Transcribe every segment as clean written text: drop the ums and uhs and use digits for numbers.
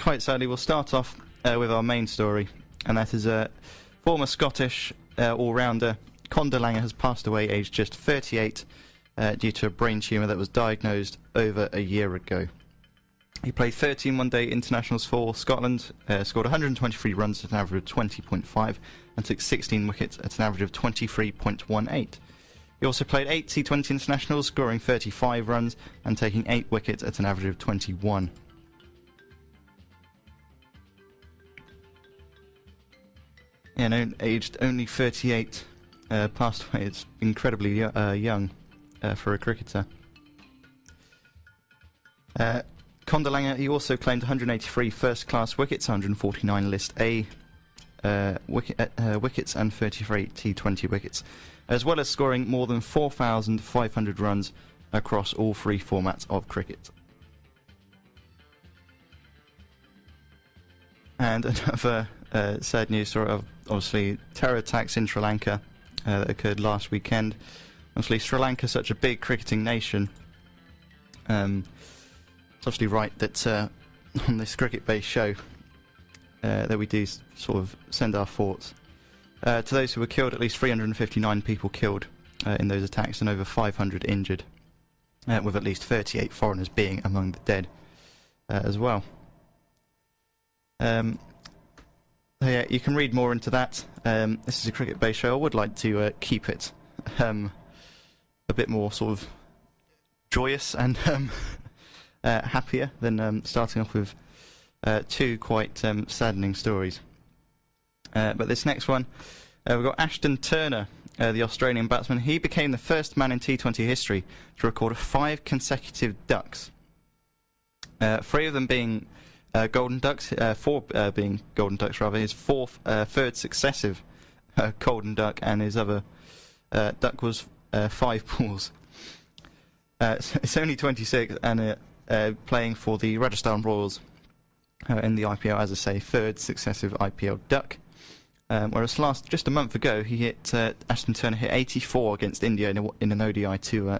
quite sadly, we'll start off with our main story, and that is former Scottish all-rounder Conor Langer has passed away aged just 38 due to a brain tumour that was diagnosed over a year ago. He played 13 one-day internationals for Scotland, scored 123 runs at an average of 20.5 and took 16 wickets at an average of 23.18. He also played 8 T20 internationals, scoring 35 runs and taking 8 wickets at an average of 21. Yeah, no, aged only 38, passed away. It's incredibly young for a cricketer. Conor Langer, he also claimed 183 first-class wickets, 149 List A wickets and 33 T20 wickets, as well as scoring more than 4,500 runs across all 3 formats of cricket. And another sad news story of, obviously, terror attacks in Sri Lanka that occurred last weekend. Obviously, Sri Lanka is such a big cricketing nation. It's obviously right that on this cricket-based show that we do sort of send our thoughts to those who were killed. At least 359 people killed in those attacks and over 500 injured, with at least 38 foreigners being among the dead as well. Yeah, you can read more into that. This is a cricket-based show. I would like to keep it a bit more sort of joyous and happier than starting off with 2 quite saddening stories. But this next one, we've got Ashton Turner, the Australian batsman. He became the first man in T20 history to record 5 consecutive ducks. 3 of them being golden ducks, 4 being golden ducks rather. His third successive golden duck, and his other duck was 5 balls. It's only 26 and playing for the Rajasthan Royals in the IPL, as I say, 3rd successive IPL duck. Whereas just a month ago, Ashton Turner hit 84 against India in an ODI to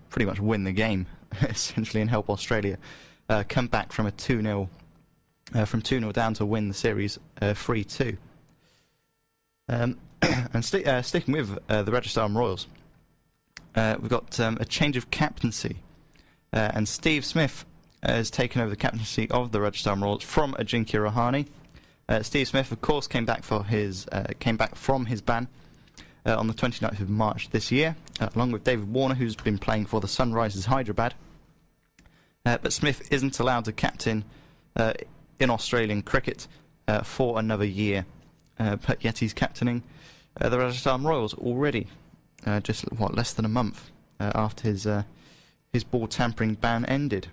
pretty much win the game, essentially, and help Australia come back from a 2-0 down to win the series 3-2. And sticking with the Rajasthan Royals, we've got a change of captaincy, and Steve Smith has taken over the captaincy of the Rajasthan Royals from Ajinkya Rahane. Steve Smith, of course, came back from his ban on the 29th of March this year, along with David Warner, who's been playing for the Sunrisers Hyderabad. But Smith isn't allowed to captain in Australian cricket for another year, but yet he's captaining the Rajasthan Royals already, just less than a month after his ball tampering ban ended.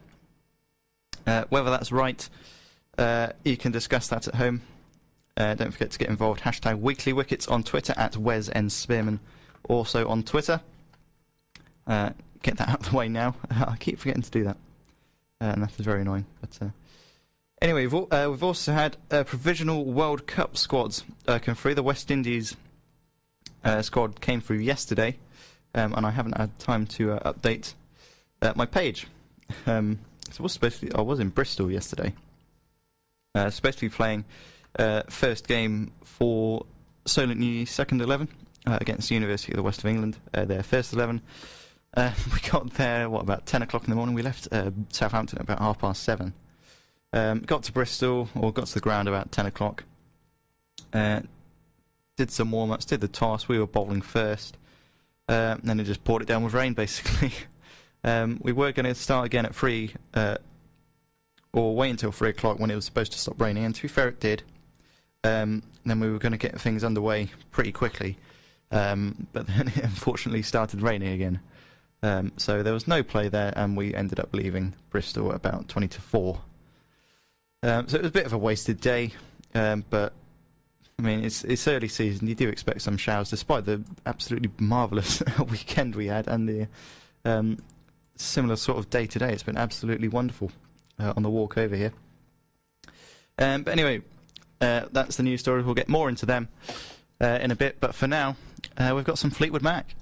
Whether that's right, you can discuss that at home. Don't forget to get involved. Hashtag Weekly Wickets on Twitter, at Wes and Spearman, also on Twitter. Get that out of the way now. I keep forgetting to do that, and that is very annoying. But anyway, we've also had provisional World Cup squads come through. The West Indies squad came through yesterday, and I haven't had time to update my page. So I was in Bristol yesterday. Supposed to be playing first game for Solent Uni second 11 against the University of the West of England, their first 11. We got there, about 10 o'clock in the morning. We left Southampton at about 7:30. Got to Bristol, or got to the ground about 10 o'clock. Did some warm-ups, did the toss. We were bowling first. Then it just poured it down with rain, basically. We were going to start again at 3, or wait until 3 o'clock when it was supposed to stop raining, and to be fair, it did. Then we were going to get things underway pretty quickly, but then it unfortunately started raining again. So there was no play there, and we ended up leaving Bristol at about 20 to 4. So it was a bit of a wasted day, but I mean, it's early season. You do expect some showers, despite the absolutely marvellous weekend we had and the similar sort of day today. It's been absolutely wonderful on the walk over here. But anyway, that's the news story. We'll get more into them in a bit. But for now, we've got some Fleetwood Mac.